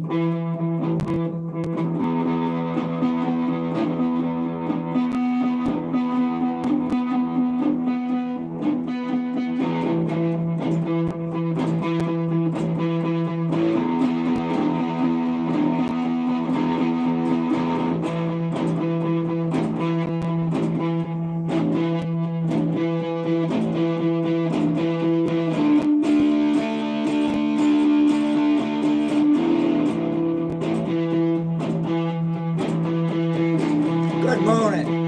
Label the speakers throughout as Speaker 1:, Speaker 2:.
Speaker 1: Good morning.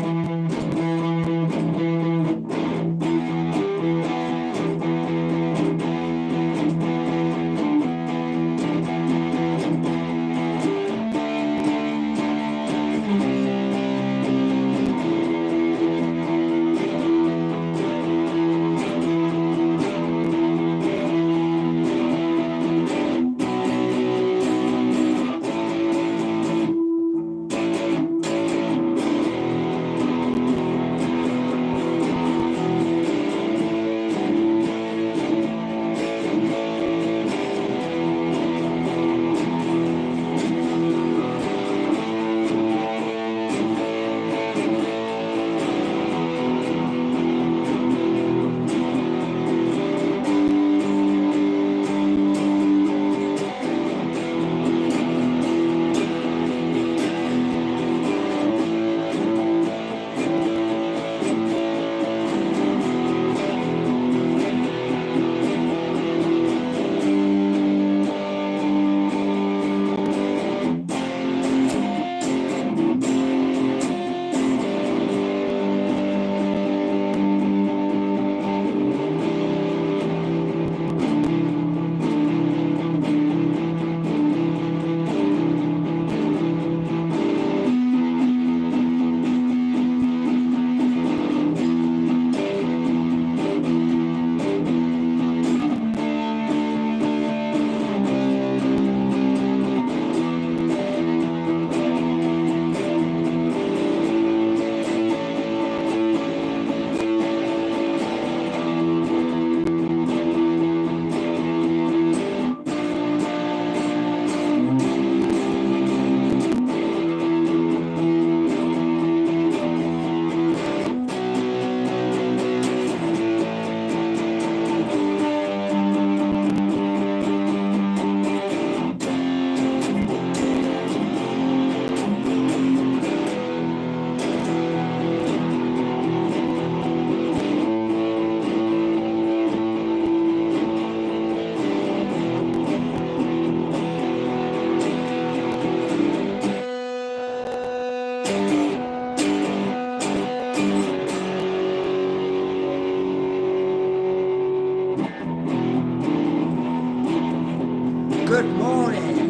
Speaker 1: Good morning.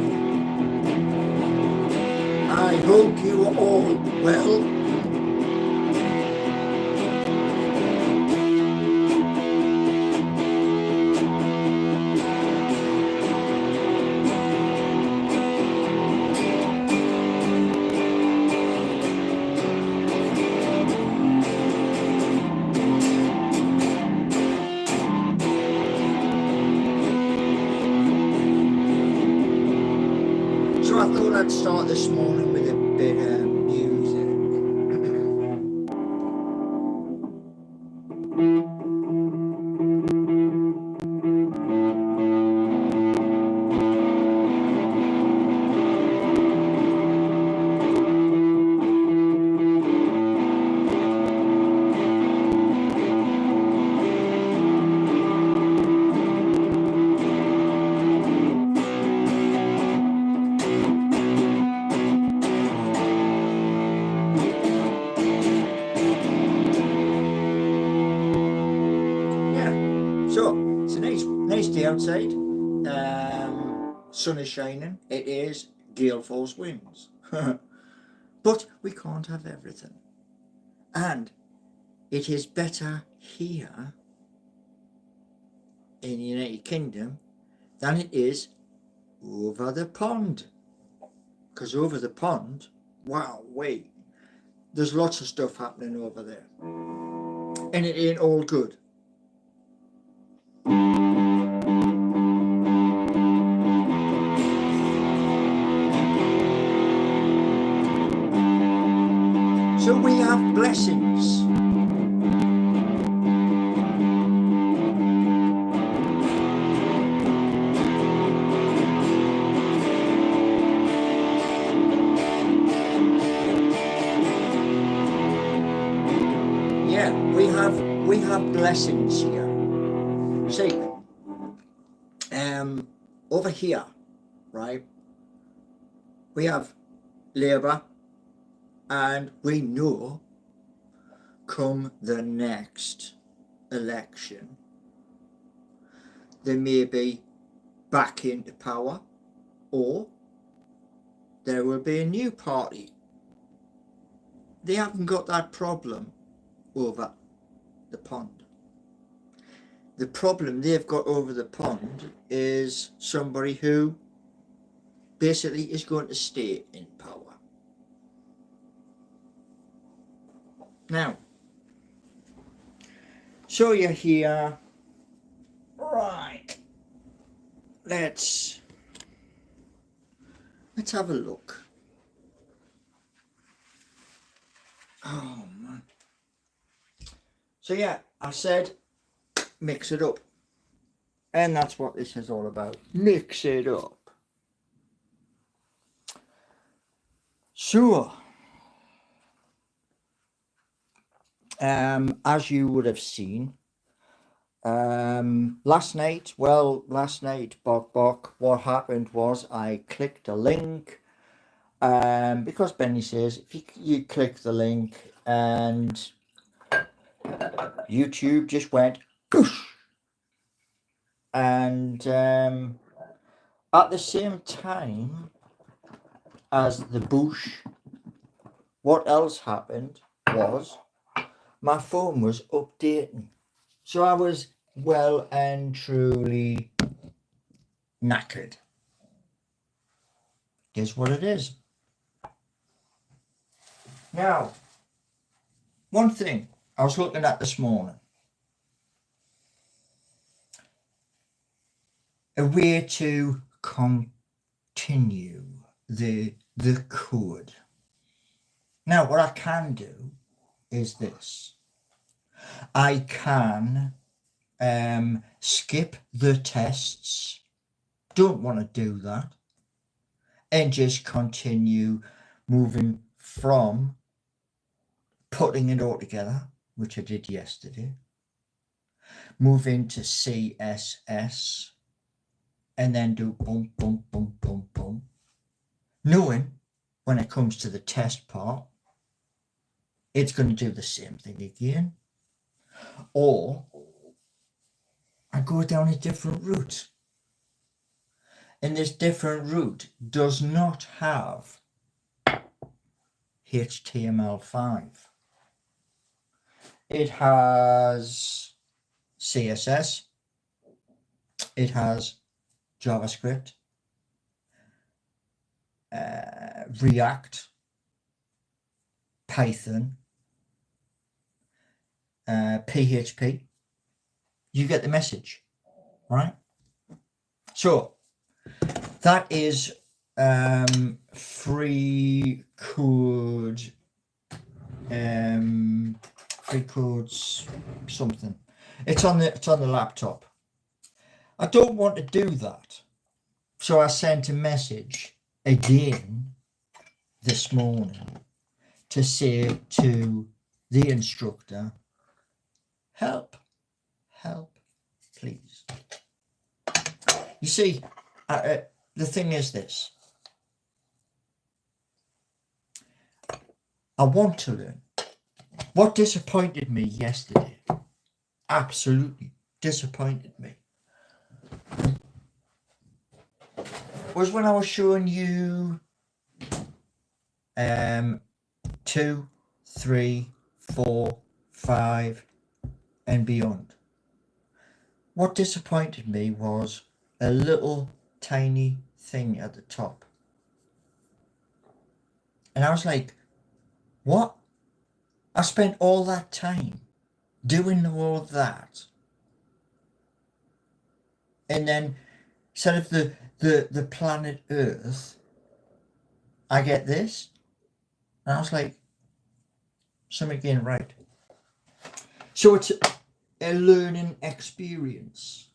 Speaker 1: I hope you are all well. So I thought I'd start this morning with a bit of music. So it's a nice day outside. Sun is shining. It is gale force winds. But we can't have everything. And it is better here in the United Kingdom than it is over the pond. Because over the pond, wow, wait, there's lots of stuff happening over there. And it ain't all good. So we have blessings. Yeah, we have blessings here. See, over here, right, we have Labour, and we know come the next election they may be back into power, or there will be a new party. They haven't got that problem over the pond. The problem they've got over the pond is somebody who basically is going to stay in power. Now, so you're here, right, let's have a look. Oh man. So yeah, I said mix it up. And that's what this is all about. Mix it up. So, as you would have seen, last night, what happened was I clicked a link, because Benny says if you click the link and YouTube just went goosh, and at the same time as the bush, what else happened was my phone was updating. So I was well and truly knackered. Here's what it is. Now, one thing I was looking at this morning. A way to continue the code. Now, what I can do is this. I can skip the tests. Don't want to do that. And just continue moving from putting it all together, which I did yesterday. Move into CSS. And then do boom, boom, boom, boom, boom. Knowing when it comes to the test part, it's going to do the same thing again. Or I go down a different route. And this different route does not have HTML5. It has CSS. It has JavaScript, React, Python, PHP. You get the message, right? So that is free code, free codes something. It's on the laptop. I don't want to do that. So I sent a message again this morning to say to the instructor, help, please. You see, the thing is this. I want to learn. What disappointed me yesterday, absolutely disappointed me, was when I was showing you 2, 3, 4, 5 and beyond. What disappointed me was a little tiny thing at the top. And I was like, what? I spent all that time doing all that. And then instead of the planet Earth, I get this. And I was like, something again right. So it's a learning experience.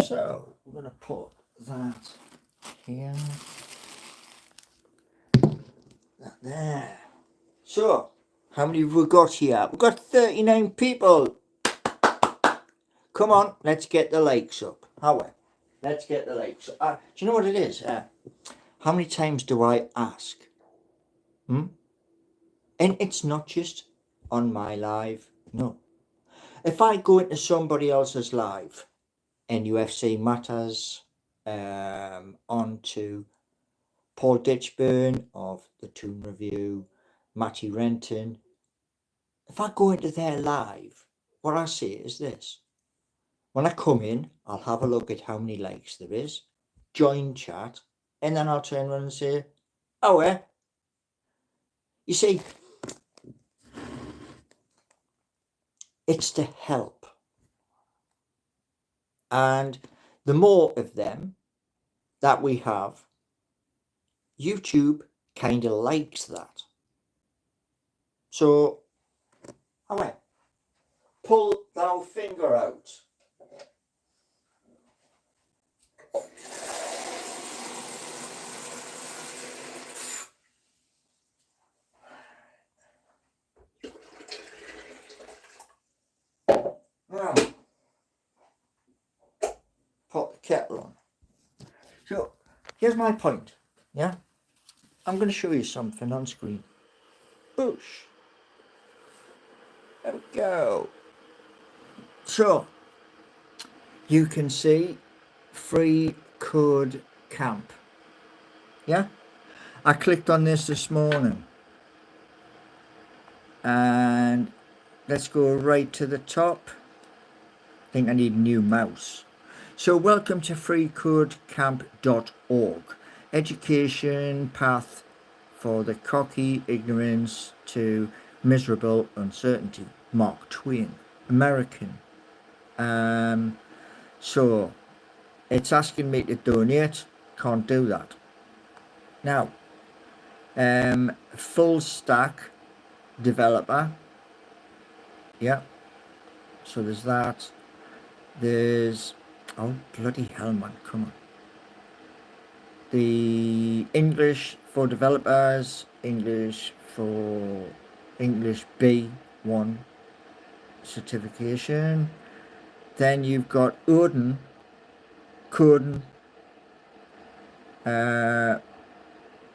Speaker 1: So we're going to put that here, that there. So how many have we got here? We've got 39 people. Come on, let's get the likes up. Let's get the likes up. Do you know what it is? How many times do I ask? And it's not just on my live. No. If I go into somebody else's live, NUFC Matters, on to Paul Ditchburn of the Toon Review, Matty Renton. If I go into their live, what I say is this. When I come in, I'll have a look at how many likes there is, join chat, and then I'll turn around and say, oh, you see, it's to help. And the more of them that we have, YouTube kind of likes that. So, pull thou finger out. Now, put the kettle on. So, here's my point, yeah? I'm going to show you something on screen. Boosh. There we go. So, you can see FreeCodeCamp. Yeah? I clicked on this morning. And let's go right to the top. I think I need a new mouse. So welcome to freecodecamp.org. Education path for the cocky ignorance to miserable uncertainty. Mark Twain, American. So it's asking me to donate. Can't do that. Now, full stack developer. Yeah. So there's that. There's, oh bloody hell, man, come on. The English for developers, English for English B1 certification. Then you've got Odin, Coding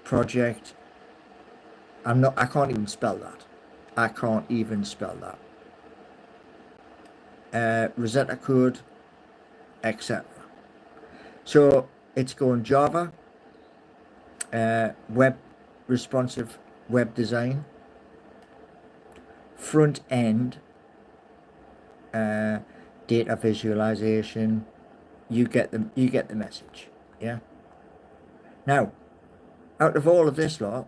Speaker 1: project. I can't even spell that. I can't even spell that. Rosetta Code, etc. So it's going Java, web responsive web design, front end, data visualization. You get the message. Yeah. Now, out of all of this lot,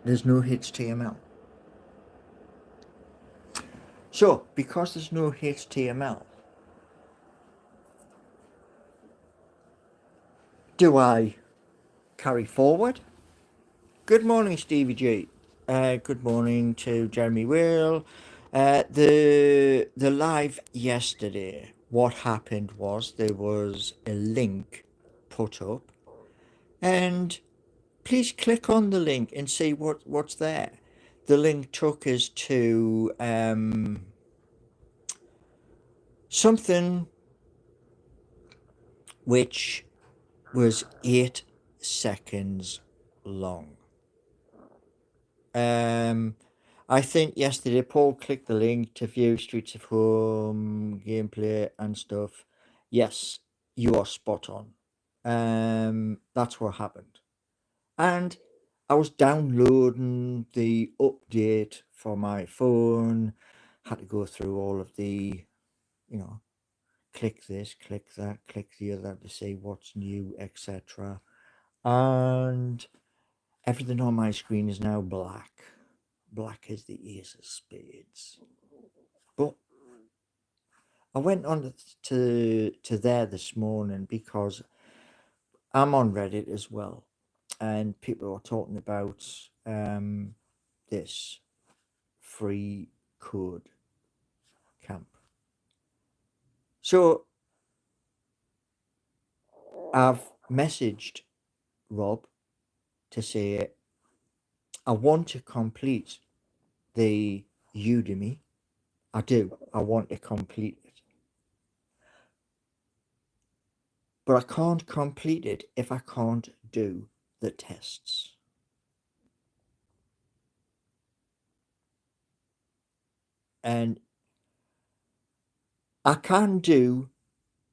Speaker 1: there's no HTML. So because there's no HTML, do I carry forward? Good morning, Stevie G. Good morning to Jeremy Will. The live yesterday, what happened was there was a link put up, and please click on the link and see what's there. The link took us to something which was 8 seconds long. I think yesterday Paul clicked the link to view Streets of Home gameplay and stuff. Yes, you are spot on. That's what happened. And I was downloading the update for my phone, had to go through all of the, click this, click that, click the other to see what's new, etc. And everything on my screen is now black. Black as the ace of spades. But I went on to there this morning because I'm on Reddit as well, and people are talking about this free code camp. So I've messaged Rob to say I want to complete the Udemy. I do. I want to complete it. But I can't complete it if I can't do the tests. And I can do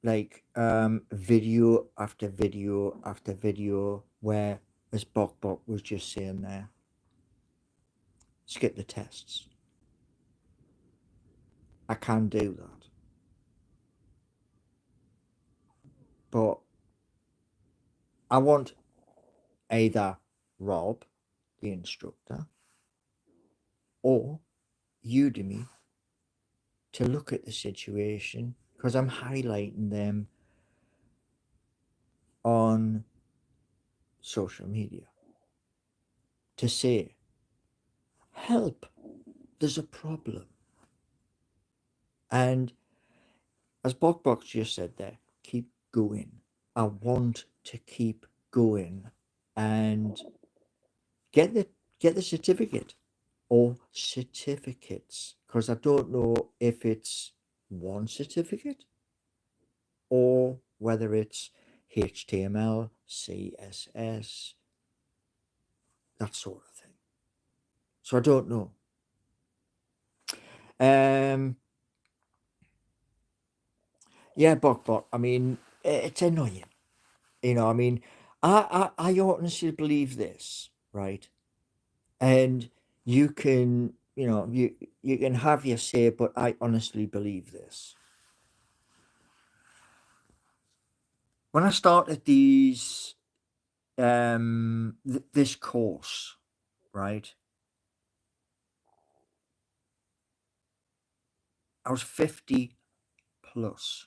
Speaker 1: like video after video after video where, as Bok was just saying there, skip the tests. I can do that. But I want either Rob, the instructor, or Udemy to look at the situation, because I'm highlighting them on social media to say, help, there's a problem. And as Bok just said there, keep going. I want to keep going and get the certificate or certificates, because I don't know if it's one certificate or whether it's HTML, CSS, that sort of thing. So I don't know. Yeah, Bok. I mean, it's annoying. You know, I mean, I honestly believe this, right? And you can, you can have your say, but I honestly believe this. When I started this course, right, I was 50 plus,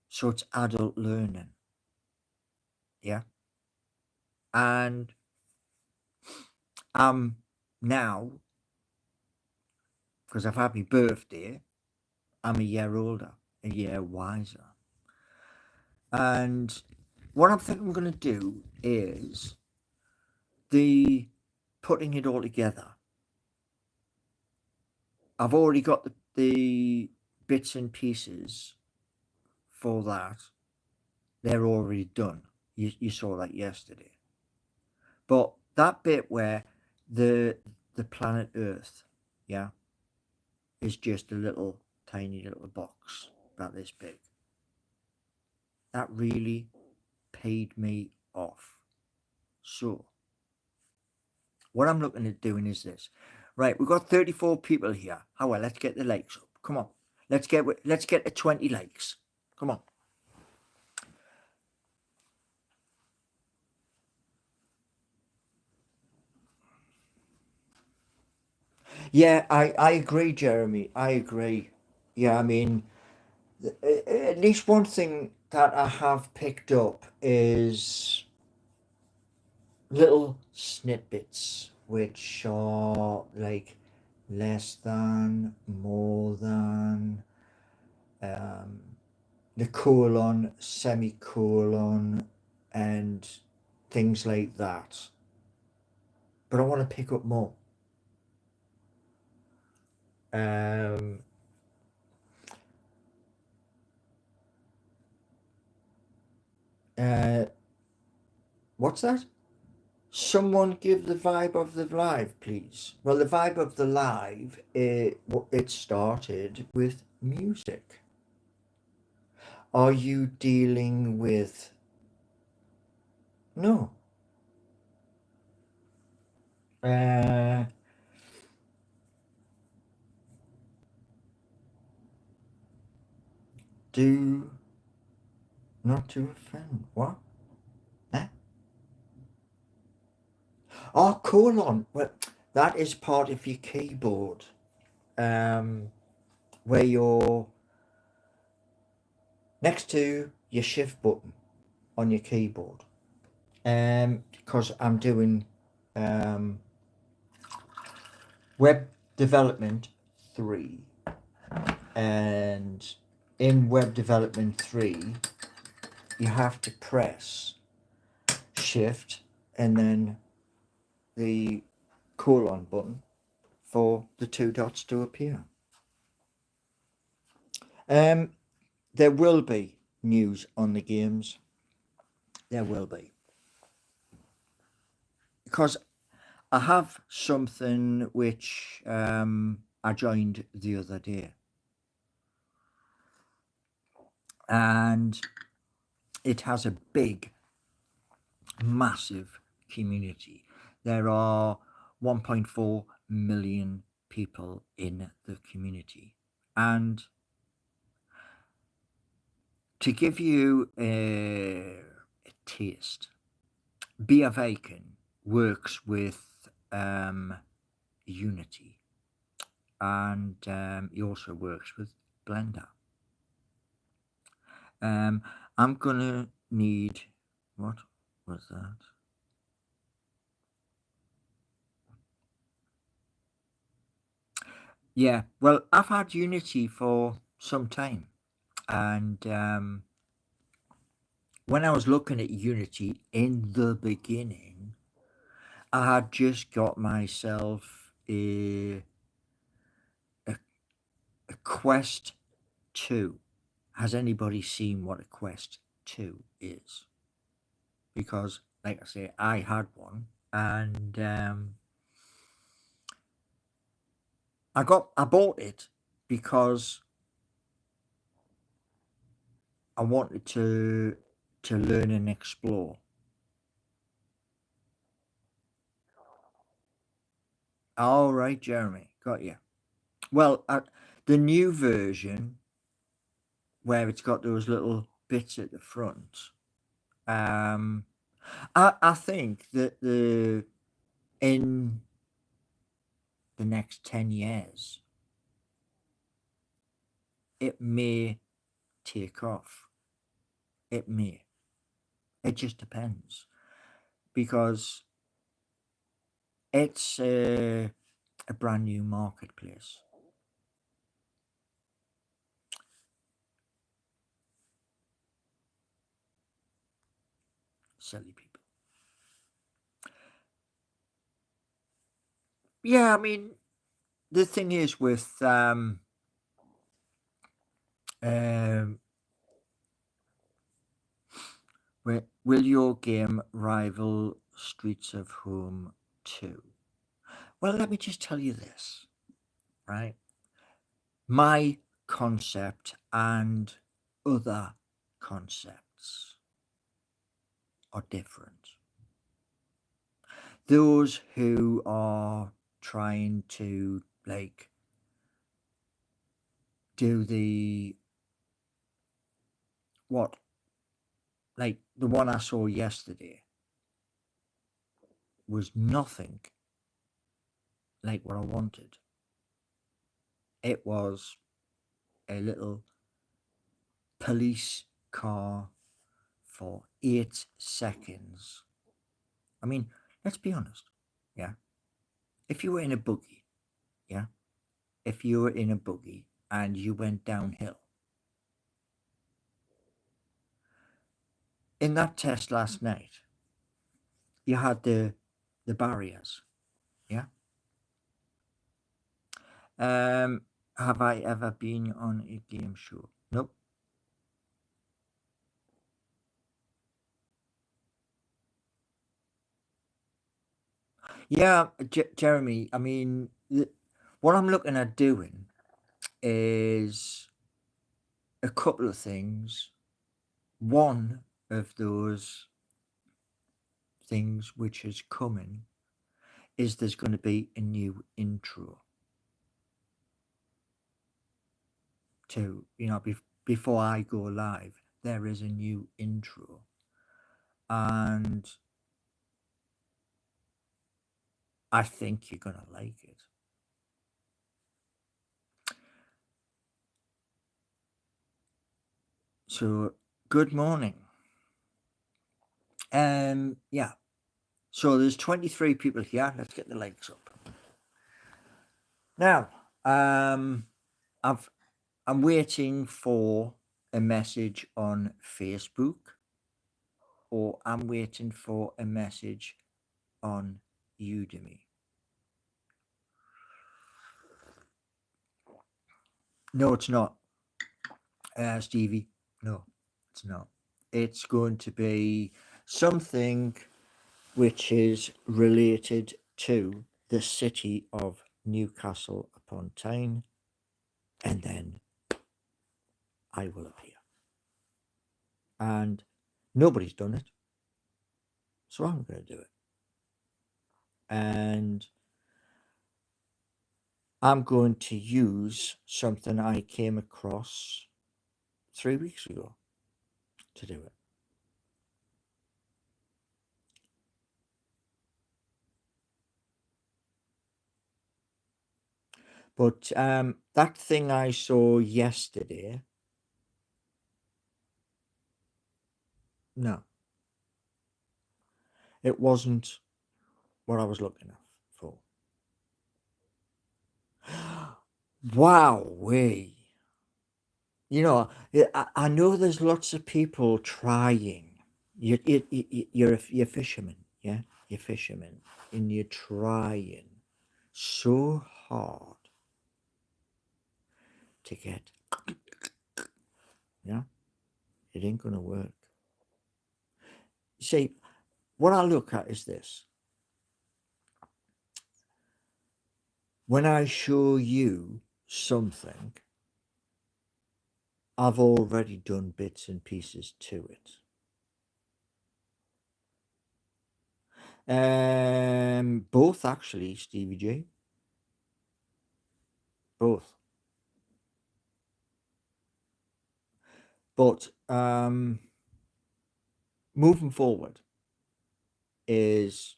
Speaker 1: so it's adult learning, yeah. And I'm now, because I've had my birthday, I'm a year older, a year wiser. And what I'm thinking I'm going to do is the putting it all together. I've already got the bits and pieces for that. They're already done. You saw that yesterday. But that bit where the planet Earth, yeah, is just a little tiny little box about this big. That really paid me off. So what I'm looking at doing is this. Right, we've got 34 people here. How well, let's get the likes up. Come on. Let's get to 20 likes. Come on. Yeah, I agree, Jeremy. I agree. Yeah, I mean, at least one thing that I have picked up is little snippets which are like less than, more than, um, the colon, semicolon, and things like that. But I want to pick up more. Um, uh, what's that? Someone give the vibe of the live, please. Well, the vibe of the live, it started with music. Are you dealing with... No. Uh, do not to offend. What? Eh? Oh, colon. Well, that is part of your keyboard. Where you're next to your shift button on your keyboard, because I'm doing web development 3, and in web development 3 you have to press shift and then the colon button for the 2 dots to appear. There will be news on the games. There will be, because I have something which I joined the other day, and it has a big, massive community. There are 1.4 million people in the community, and to give you a taste, Beavaken works with Unity, and he also works with Blender. I'm gonna need, what was that? Yeah, well, I've had Unity for some time, and when I was looking at Unity in the beginning, I had just got myself a Quest 2. Has anybody seen what a Quest 2 is? Because, like I say, I had one, and I bought it because I wanted to learn and explore. All right, Jeremy, got you. Well, the new version, where it's got those little bits at the front, I think that in the next 10 years, it may take off. It may. It just depends, because it's a brand new marketplace. Silly people. Yeah, I mean, the thing is with will your game rival Streets of Home 2? Well, let me just tell you this, right? My concept and other concepts are different. Those who are trying to, like, do the what, like the one I saw yesterday, was nothing like what I wanted. It was a little police car for 8 seconds. I mean, let's be honest. Yeah. If you were in a buggy, yeah, if you were in a buggy and you went downhill, in that test last night, you had the barriers. Yeah. Have I ever been on a game show? Nope. Yeah, Jeremy, I mean, what I'm looking at doing is a couple of things. One of those things which is coming is there's going to be a new intro to, before I go live, there is a new intro. And I think you're going to like it. So, good morning. Yeah. So there's 23 people here. Let's get the legs up. Now, I'm waiting for a message on Facebook, or I'm waiting for a message on Udemy. No, it's not, Stevie. No, it's not. It's going to be something which is related to the city of Newcastle upon Tyne, and then I will appear. And nobody's done it, so I'm going to do it. And I'm going to use something I came across 3 weeks ago to do it. But that thing I saw yesterday, no, it wasn't what I was looking for. Wow, way. You know, I know there's lots of people trying. You're a fisherman, yeah? You're fisherman, and you're trying so hard to get, yeah? It ain't gonna work. See, what I look at is this. When I show you something, I've already done bits and pieces to it. Both actually, Stevie J. Both. But moving forward is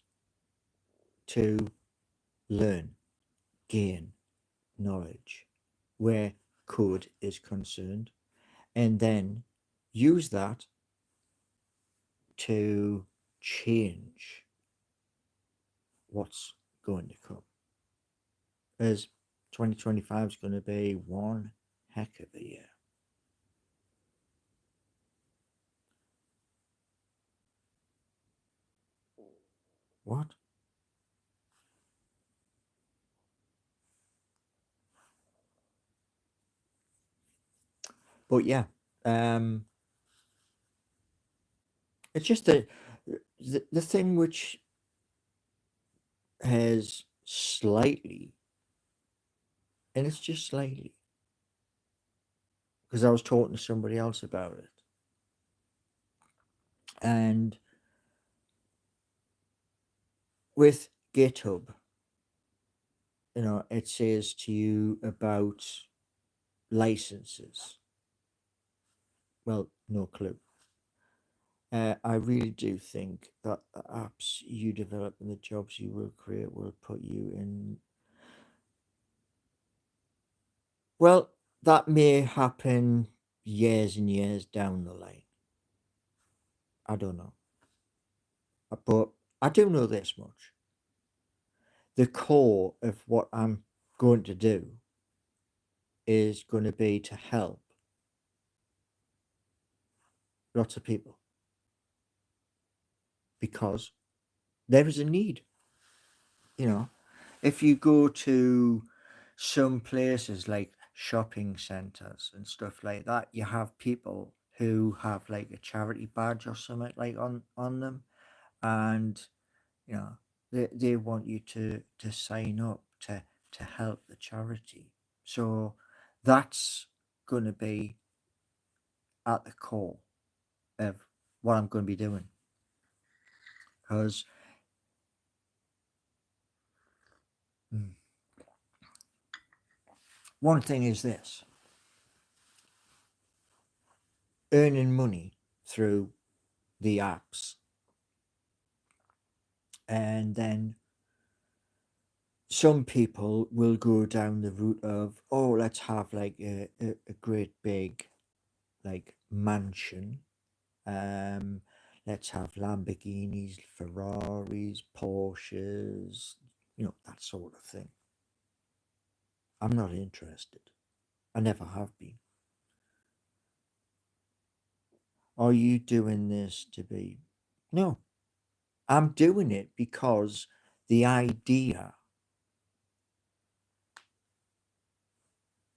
Speaker 1: to learn, gain knowledge where code is concerned, and then use that to change what's going to come. As 2025 is going to be one heck of a year. What? But yeah, it's just the thing which has slightly, and it's just slightly, because I was talking to somebody else about it, and with GitHub, you know, it says to you about licenses. Well, no clue. I really do think that the apps you develop and the jobs you will create will put you in. Well, that may happen years and years down the line. I don't know. But I do know this much. The core of what I'm going to do is going to be to help lots of people because there is a need. You know, if you go to some places like shopping centers and stuff like that, you have people who have like a charity badge or something like on them, and you know they want you to sign up to help the charity. So that's going to be at the core of what I'm going to be doing, because one thing is this: earning money through the apps, and then some people will go down the route of, oh, let's have like a great big like mansion. Let's have Lamborghinis, Ferraris, Porsches, that sort of thing. I'm not interested. I never have been. Are you doing this to be? No, I'm doing it because the idea,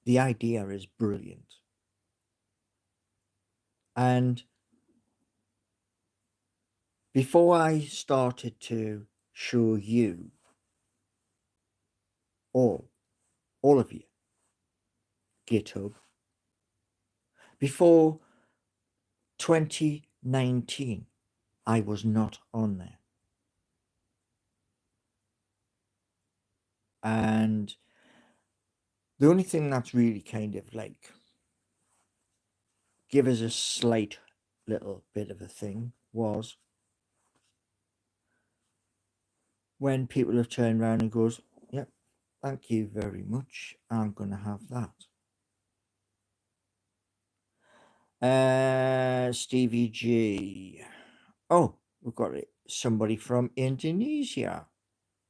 Speaker 1: the idea is brilliant. And before I started to show you all of you, GitHub, before 2019, I was not on there. And the only thing that's really kind of like give us a slight little bit of a thing was when people have turned around and goes, yep, thank you very much. I'm going to have that. Stevie G. Oh, we've got it. Somebody from Indonesia.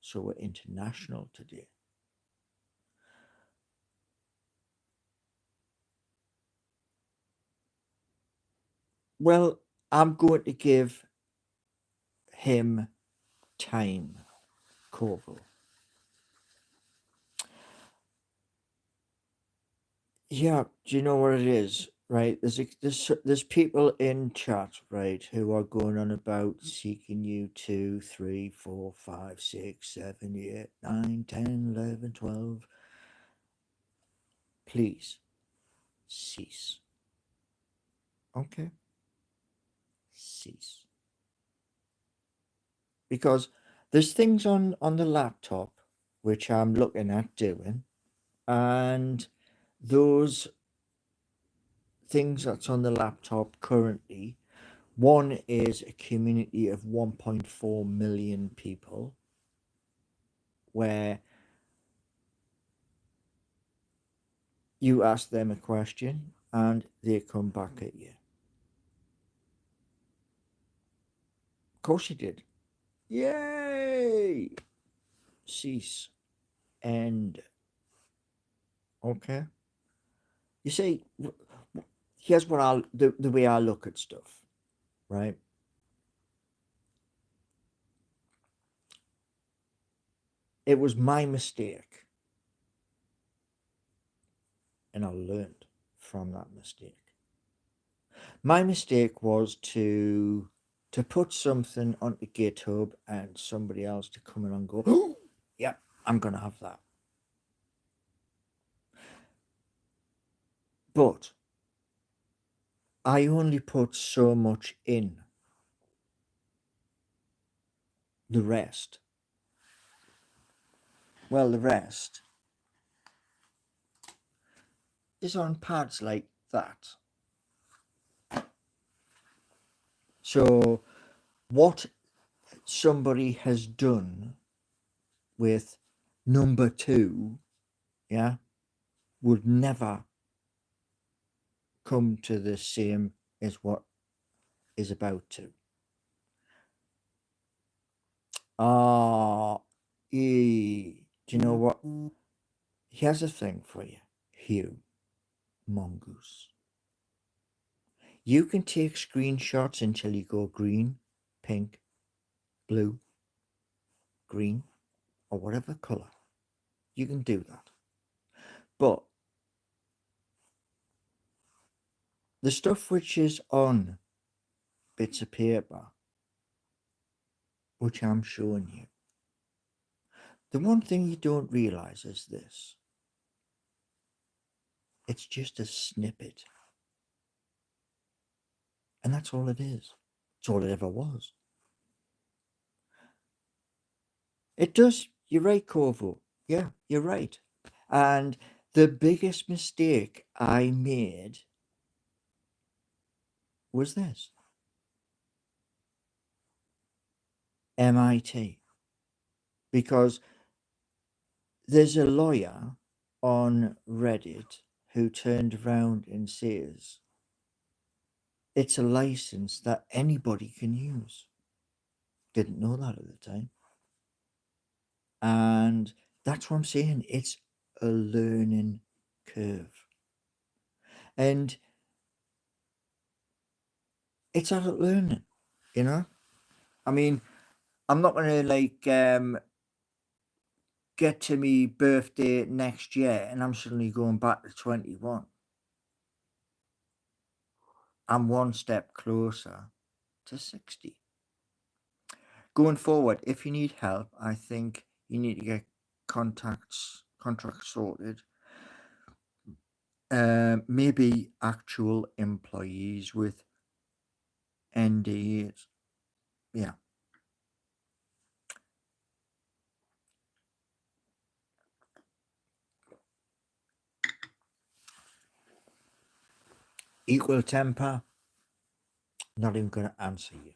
Speaker 1: So we're international today. Well, I'm going to give him time, Corvo. Yeah, do you know what it is? Right, there's people in chat, right, who are going on about seeking you 2, 3, 4, 5, 6, 7, 8, 9, 10, 11, 12. Please cease. Okay, cease. Because there's things on the laptop which I'm looking at doing, and those things that's on the laptop currently, one is a community of 1.4 million people where you ask them a question and they come back at you. Of course you did. Yay! Cease. End. Okay. You see, here's what the way I look at stuff, right? It was my mistake, and I learned from that mistake. My mistake was to put something onto GitHub and somebody else to come in and go, oh, yeah, I'm gonna have that. But I only put so much in. The rest, well, the rest is on pads like that. So what somebody has done with number 2, yeah, would never come to the same as what is about to. Do you know what? Here's a thing for you, Hugh Mongoose. You can take screenshots until you go green, pink, blue, green, or whatever color. You can do that. But the stuff which is on bits of paper, which I'm showing you, the one thing you don't realize is this. It's just a snippet. And that's all it is. It's all it ever was. It does. You're right, Corvo. Yeah, you're right. And the biggest mistake I made was this. MIT. Because there's a lawyer on Reddit who turned around and says, It's a license that anybody can use. Didn't know that at the time. And that's what I'm saying. It's a learning curve. And it's adult learning, you know? I mean, I'm not going to get to me birthday next year and I'm suddenly going back to 21. I'm one step closer to 60. Going forward, if you need help, I think you need to get contracts sorted. Maybe actual employees with NDAs. Yeah. Equal temper. Not even going to answer you.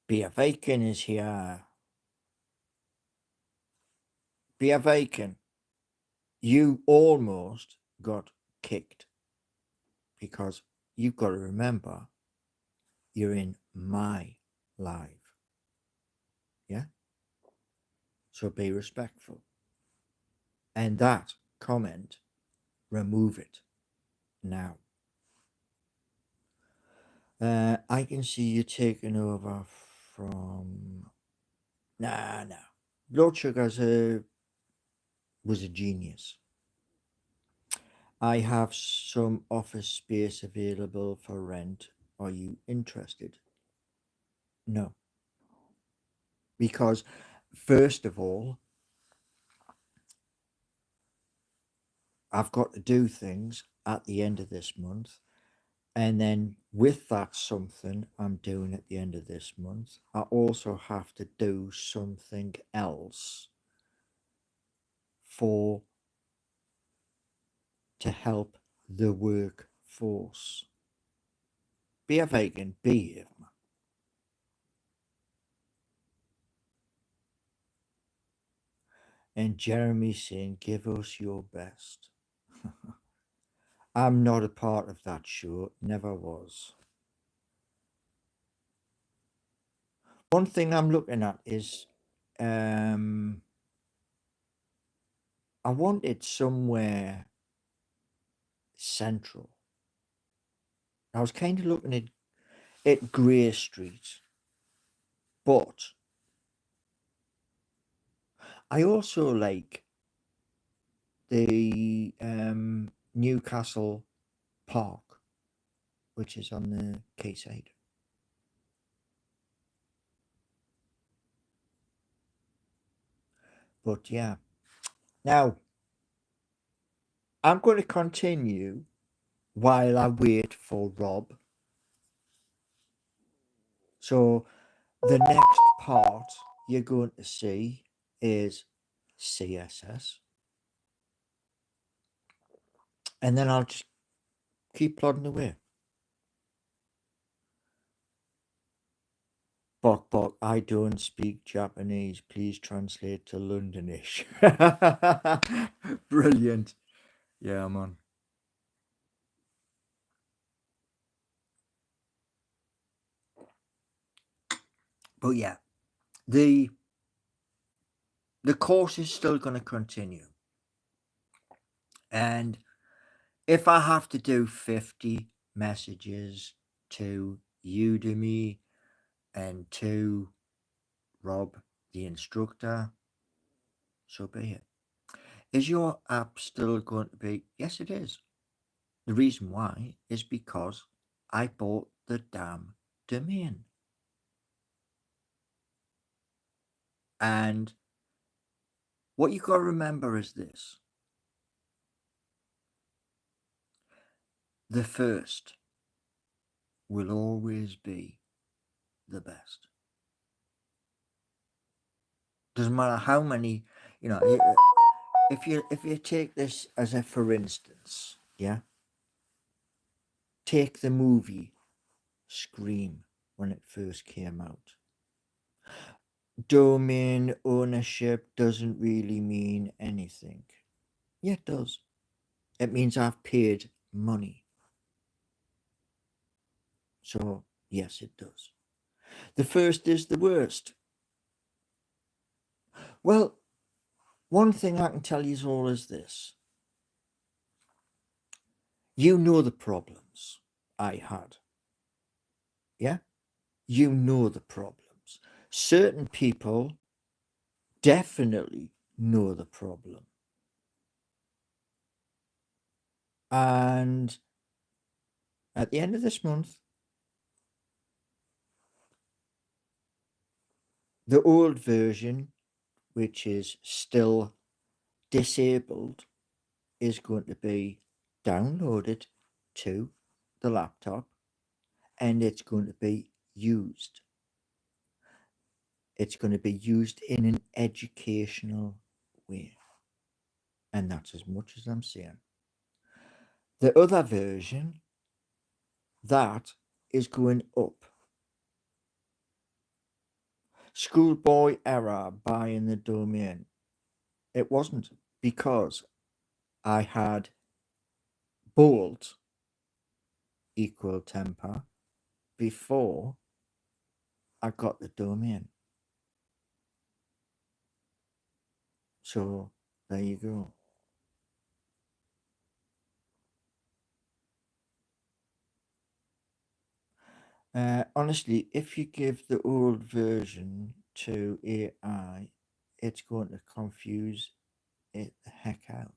Speaker 1: Beer Bacon is here. Beer Bacon. You almost got kicked because you've got to remember you're in my live. Yeah? So be respectful. And that comment, remove it now. I can see you taking over from. Nah. Blood Sugar's was a genius. I have some office space available for rent. Are you interested? No. Because, first of all, I've got to do things at the end of this month. And then with that something I'm doing at the end of this month, I also have to do something else to help the workforce. Be a vegan, be here, man. And Jeremy saying, give us your best. I'm not a part of that show, never was. One thing I'm looking at is I want it somewhere central. I was kind of looking at Grey Street, but I also like the Newcastle Park, which is on the quayside. But yeah, now I'm going to continue while I wait for Rob. So the next part you're going to see is CSS. And then I'll just keep plodding away. Bok, I don't speak Japanese. Please translate to Londonish. Brilliant. Yeah, man. But yeah, the course is still going to continue. And if I have to do 50 messages to Udemy and to Rob, the instructor, so be it. Is your app still going to be? Yes, it is. The reason why is because I bought the damn domain. And what you got to remember is this: the first will always be the best. Doesn't matter how many, if you take this as a for instance, yeah, take the movie Scream when it first came out. Domain ownership doesn't really mean anything. Yeah, it does. It means I've paid money. So, yes, it does. The first is the worst. Well, one thing I can tell you all is this. You know the problems I had. Yeah? You know the problems. Certain people definitely know the problem. And at the end of this month, the old version, which is still disabled, is going to be downloaded to the laptop and it's going to be used. It's going to be used in an educational way. And that's as much as I'm saying. The other version, that is going up. Schoolboy error buying the domain. It wasn't because I had bold equal temper before I got the domain. So there you go. Honestly, if you give the old version to AI, it's going to confuse it the heck out.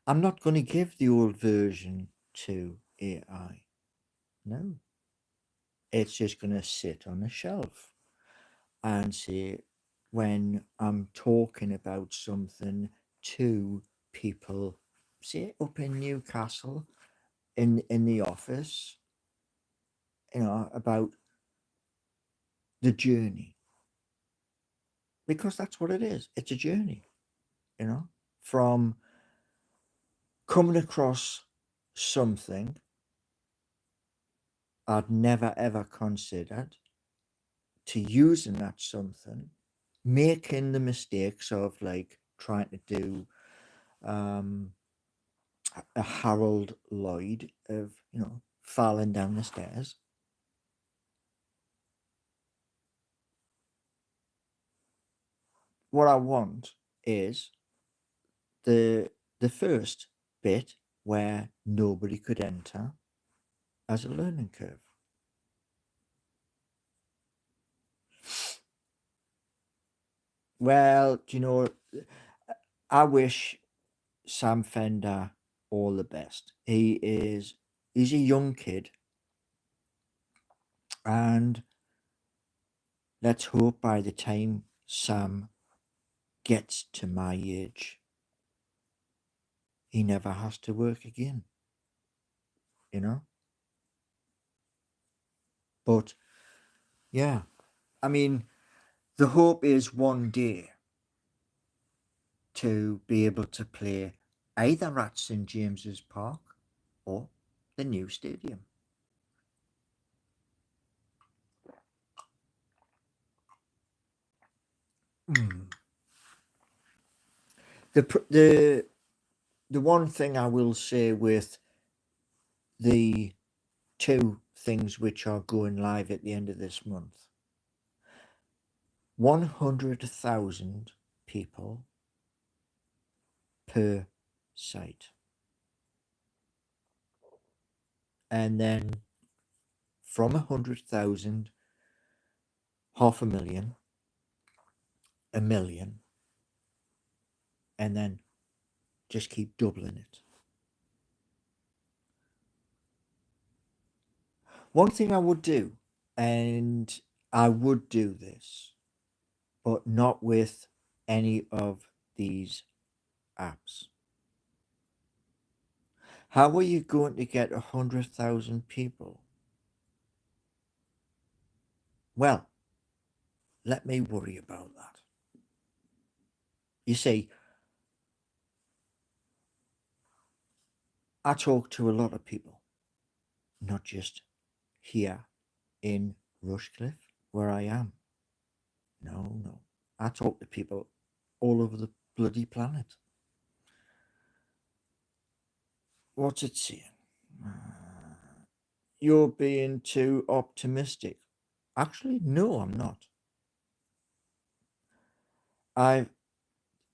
Speaker 1: I'm not going to give the old version to AI. No. It's just going to sit on a shelf and say, when I'm talking about something to people, say up in Newcastle, in the office, about the journey, because that's what it is. It's a journey, from coming across something I'd never ever considered to using that something, making the mistakes of like trying to do a Harold Lloyd of falling down the stairs. What I want is the first bit where nobody could enter as a learning curve. Well, I wish Sam Fender all the best. He's a young kid, and let's hope by the time Sam gets to my age, he never has to work again. But yeah, I mean, the hope is one day to be able to play either at St James's Park or the new stadium. Mm. The one thing I will say with the two things which are going live at the end of this month, 100,000 people per site. And then from 100,000, 500,000, 1,000,000, and then just keep doubling it. One thing I would do, and I would do this, but not with any of these apps. How are you going to get 100,000 people? Well, let me worry about that. You see, I talk to a lot of people, not just here in Rushcliffe, where I am. No. I talk to people all over the bloody planet. what's it saying? You're being too optimistic. Actually, no, I'm not.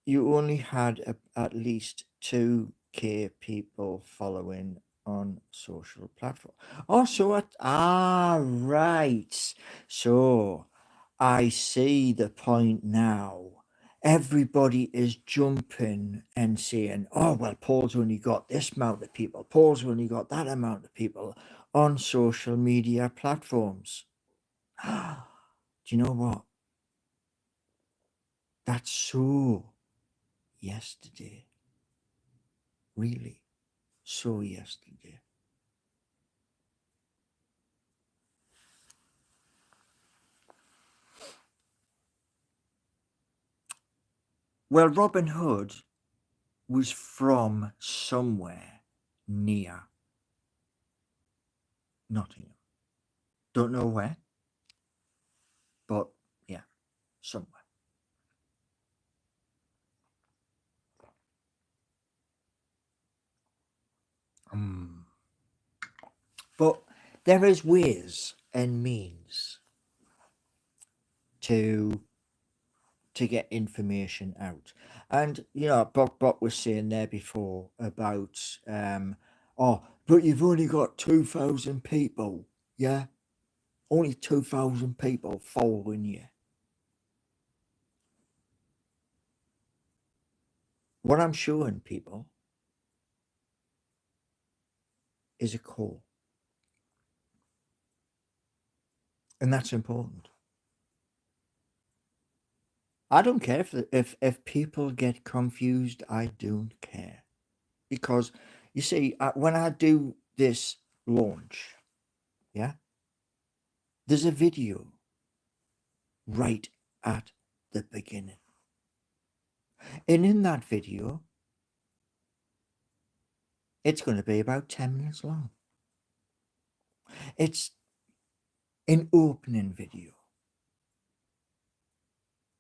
Speaker 1: You only had at least 2K people following on social platform. Oh, so right. So I see the point now. Everybody is jumping and saying, oh, well, Paul's only got this amount of people. Paul's only got that amount of people on social media platforms. Do you know what? That's so yesterday. Really, so yesterday. Well, Robin Hood was from somewhere near Nottingham. Don't know where, but yeah, somewhere. Mm. But there is ways and means to get information out. And Bob was saying there before about oh, but you've only got 2,000 people, yeah? Only 2,000 people following you. What I'm showing people is a call. And that's important. I don't care if people get confused. I don't care, because you see, when I do this launch, yeah, there's a video right at the beginning, and in that video, it's going to be about 10 minutes long. It's an opening video,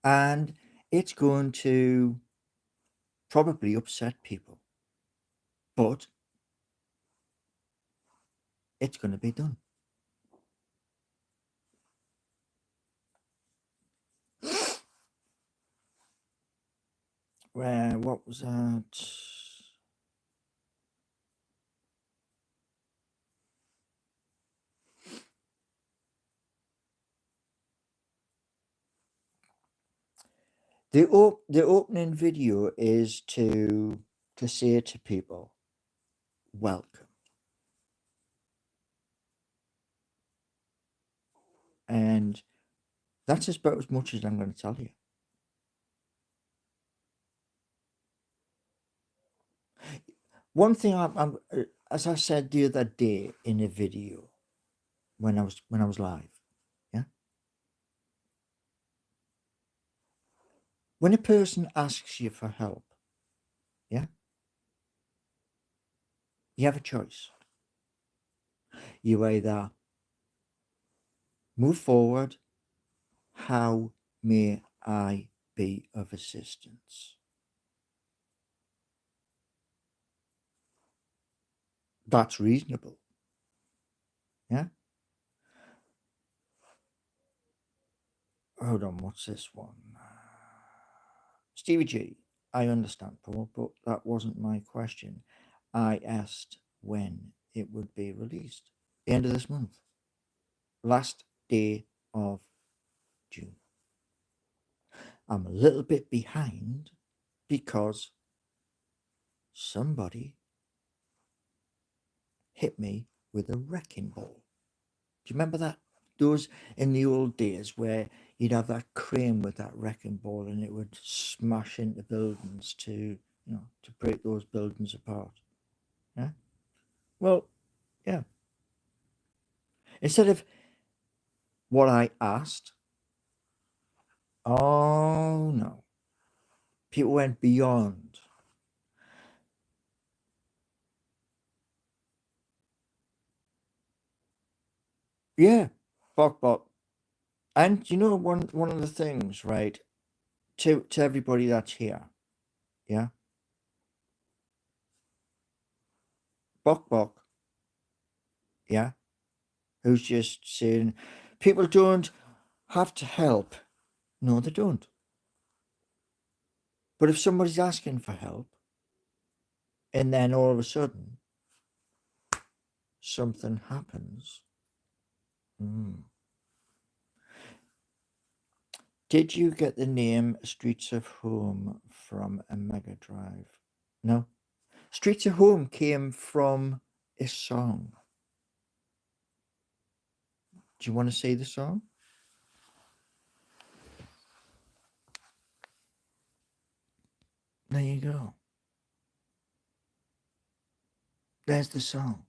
Speaker 1: and it's going to probably upset people, but it's going to be done. Where, what was that? The opening video is to say to people, welcome. And that's about as much as I'm going to tell you. One thing I'm as I said the other day in a video when I was live, yeah. When a person asks you for help, yeah, you have a choice. You either move forward, how may I be of assistance? That's reasonable. Yeah. Hold on, what's this one? Stevie G, I understand, Paul, but that wasn't my question. I asked when it would be released. The end of this month. Last day of June. I'm a little bit behind because somebody hit me with a wrecking ball. Do you remember that? Those in the old days where you'd have that crane with that wrecking ball and it would smash into buildings to break those buildings apart. Yeah. Well, yeah. Instead of what I asked, oh no, people went beyond. Yeah, bot. And one of the things, right? To everybody that's here, yeah. Bok Bok, yeah, who's just saying people don't have to help. No, they don't. But if somebody's asking for help, and then all of a sudden something happens. Did you get the name Streets of Home from a Mega Drive? No. Streets of Home came from a song. Do you want to say the song? There you go. There's the song.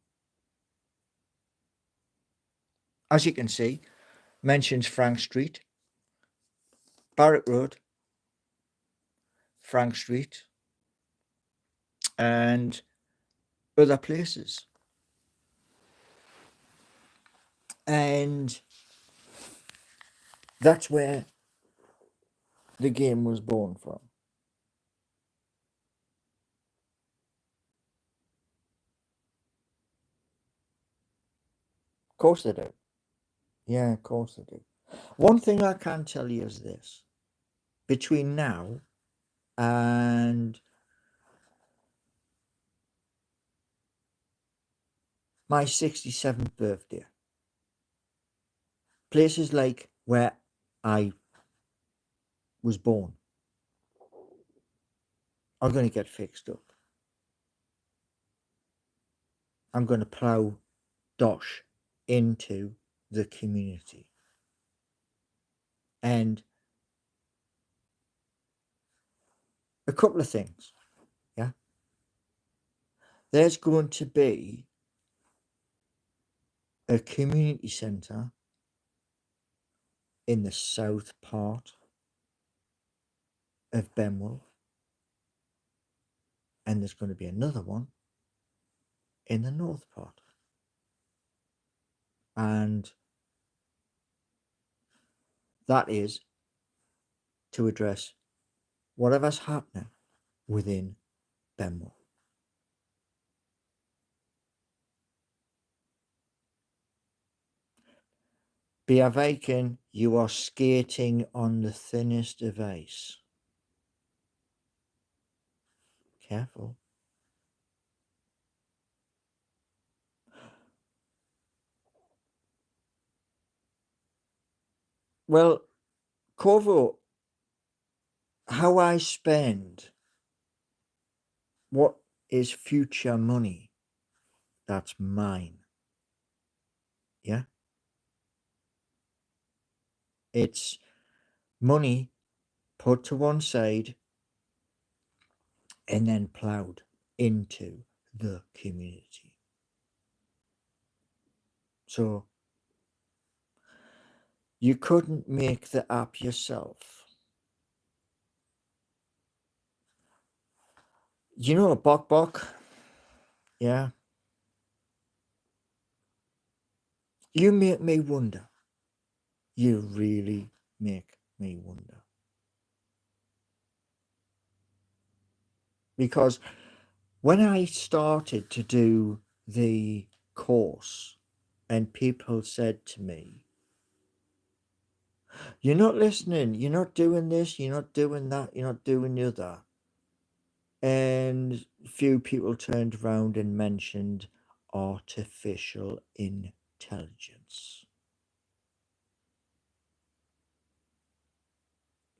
Speaker 1: As you can see, mentions Frank Street, Barrett Road, Frank Street, and other places. And that's where the game was born from. Of course they do. Yeah, of course they do. One thing I can tell you is this. Between now and my 67th birthday, places like where I was born are going to get fixed up. I'm going to plough dosh into the community. And a couple of things, yeah? There's going to be a community centre in the south part of Benwell, and there's going to be another one in the north part. And that is to address whatever's happening within Benwell. Beavaken, you are skating on the thinnest of ice. Careful. Well, Corvo, how I spend what is future money, that's mine. Yeah? It's money put to one side and then ploughed into the community. So you couldn't make the app yourself. You know, Bok Bok? Yeah. You make me wonder. You really make me wonder. Because when I started to do the course and people said to me, you're not listening, you're not doing this, you're not doing that, you're not doing the other. And a few people turned around and mentioned artificial intelligence.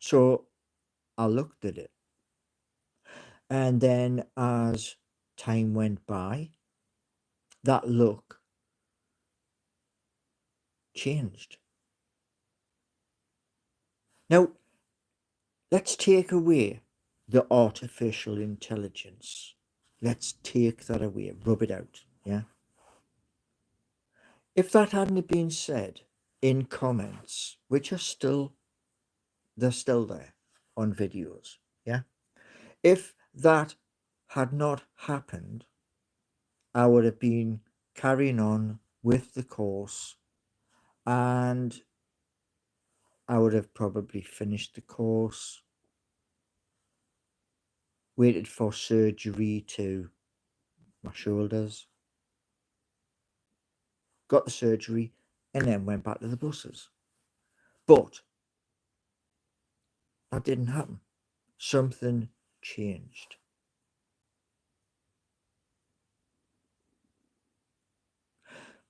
Speaker 1: So I looked at it. And then as time went by, that look changed. Now, let's take away the artificial intelligence. Let's take that away, rub it out, yeah? If that hadn't been said in comments, which are they're still there on videos, yeah? If that had not happened, I would have been carrying on with the course, and I would have probably finished the course, waited for surgery to my shoulders, got the surgery, and then went back to the buses. But that didn't happen. Something changed.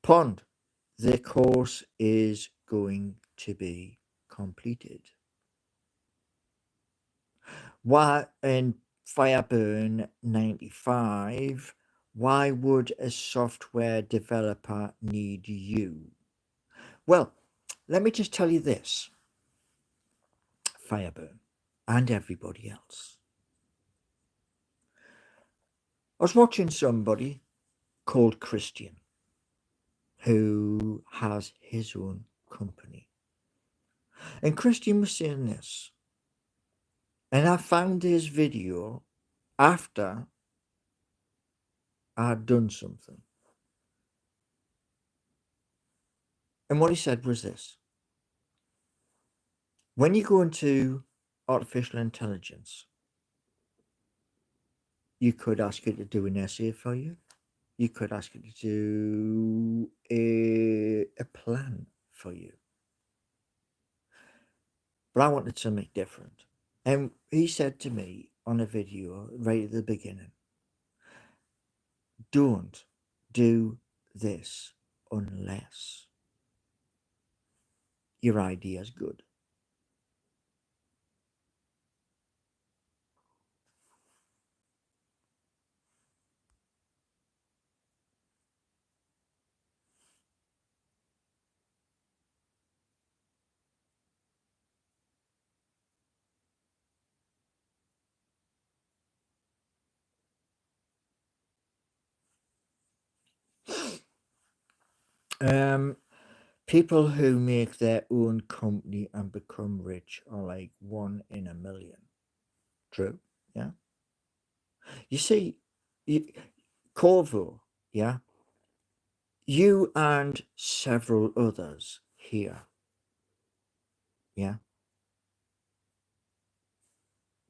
Speaker 1: Pond, the course is going to be completed. Why in Fireburn 95, why would a software developer need you? Well, let me just tell you this, Fireburn and everybody else. I was watching somebody called Christian who has his own company. And Christian was saying this. And I found his video after I had done something. And what he said was this. When you go into artificial intelligence, you could ask it to do an essay for you. You could ask it to do a plan for you. But I wanted something different. And he said to me on a video right at the beginning, don't do this unless your idea is good. People who make their own company and become rich are like 1 in a million. True, yeah. You see, Corvo, yeah, you and several others here, yeah.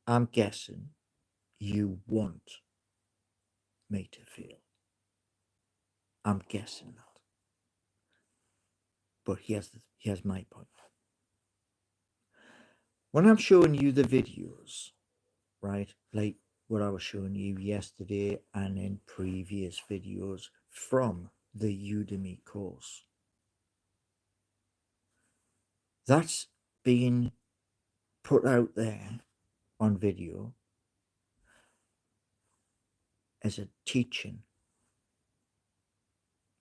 Speaker 1: I'm guessing you want me to fail. I'm guessing that. But here's my point. When I'm showing you the videos, right, like what I was showing you yesterday and in previous videos from the Udemy course, that's being put out there on video as a teaching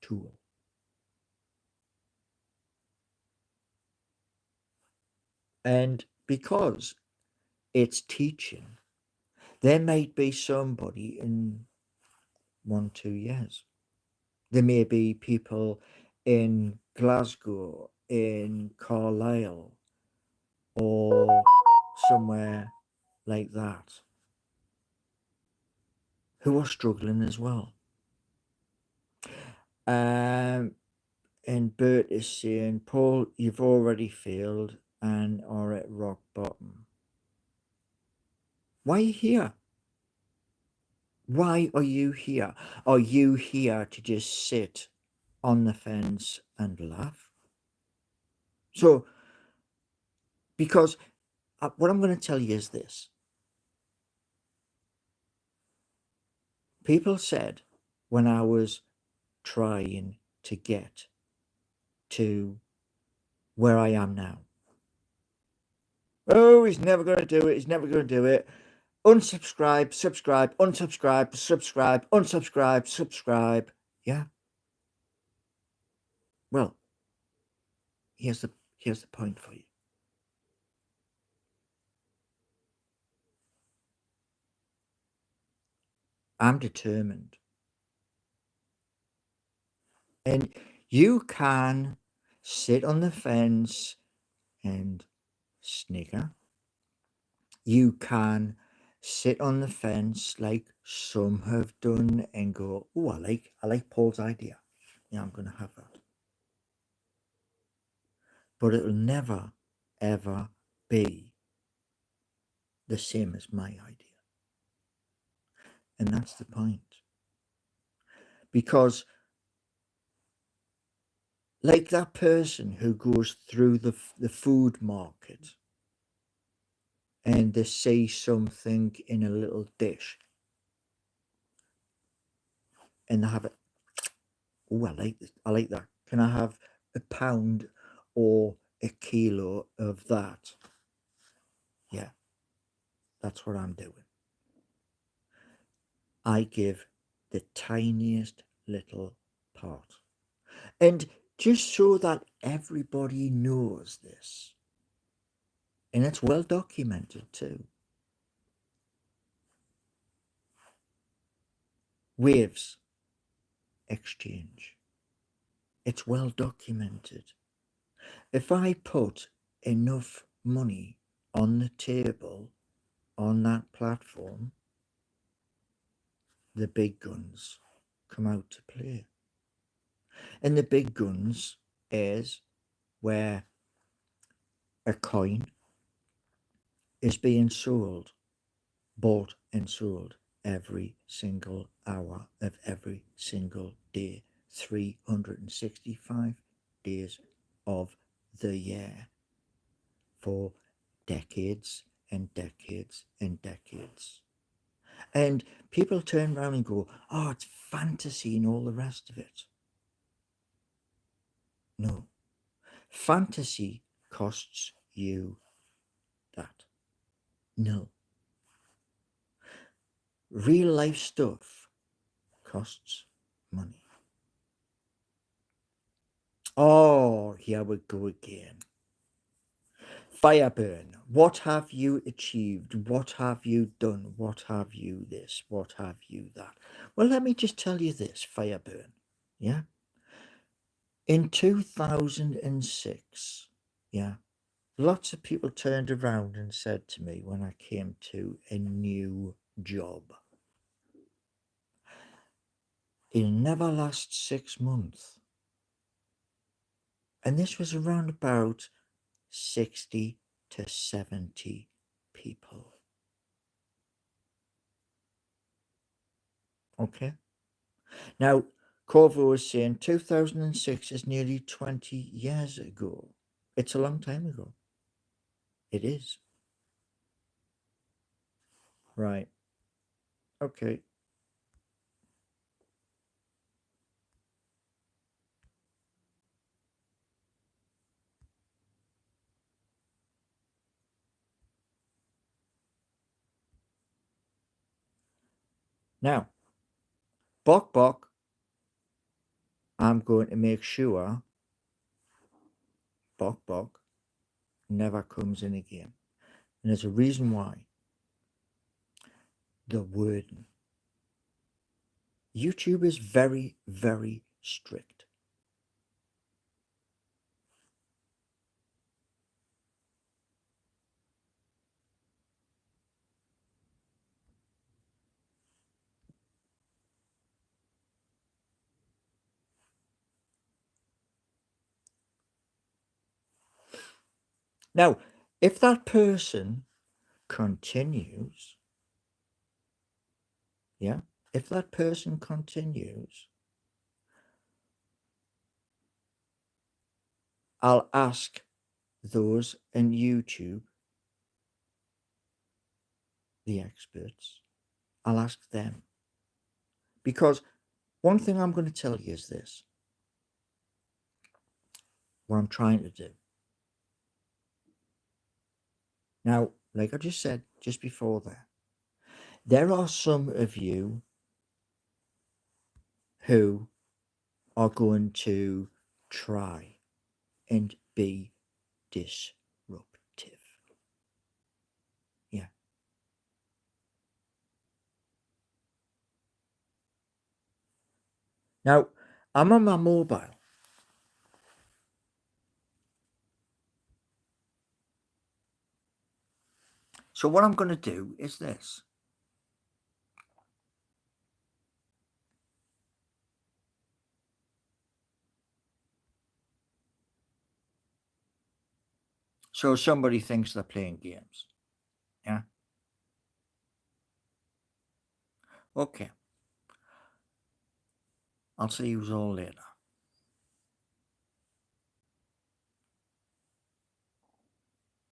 Speaker 1: tool. And because it's teaching, there might be somebody in 1-2 years. There may be people in Glasgow, in Carlisle, or somewhere like that who are struggling as well. And Bert is saying, Paul, you've already failed and are at rock bottom. Why are you here? Why are you here? Are you here to just sit on the fence and laugh? So, because what I'm going to tell you is this. People said when I was trying to get to where I am now, oh, he's never going to do it. He's never going to do it. Unsubscribe, subscribe, unsubscribe, subscribe, unsubscribe, subscribe. Yeah. Well, here's the point for you. I'm determined. And you can sit on the fence and snigger. You can sit on the fence like some have done and go, oh, I like Paul's idea. Yeah, I'm going to have that. But it'll never, ever be the same as my idea. And that's the point. Because Like that person who goes through the food market and they see something in a little dish and they have it. Oh, I like this. I like that. Can I have a pound or a kilo of that? Yeah, that's what I'm doing. I give the tiniest little part. And just so that everybody knows this, and it's well documented too. Waves exchange. It's well documented. If I put enough money on the table on that platform, the big guns come out to play. And the big guns is where a coin is being sold, bought and sold every single hour of every single day, 365 days of the year for decades and decades and decades. And people turn around and go, oh, it's fantasy and all the rest of it. No. Fantasy costs you that. No. Real life stuff costs money. Oh, here we go again. Fireburn, what have you achieved? What have you done? What have you this? What have you that? Well, let me just tell you this, Fireburn. Yeah. In 2006, yeah, lots of people turned around and said to me when I came to a new job, it'll never last 6 months. And this was around about 60 to 70 people. Okay. Now, Corvo was saying 2006 is nearly 20 years ago. It's a long time ago. It is. Right. Okay. Now, Bok Bok, I'm going to make sure Bok Bok never comes in again. And there's a reason why. The wording. YouTube is very, very strict. Now, if that person continues, yeah, if that person continues, I'll ask those in YouTube, the experts, I'll ask them. Because one thing I'm going to tell you is this, what I'm trying to do. Now, like I just said just before that, there are some of you who are going to try and be disruptive. Yeah. Now, I'm on my mobile. So what I'm going to do is this. So somebody thinks they're playing games. Yeah. Okay. I'll see you all later.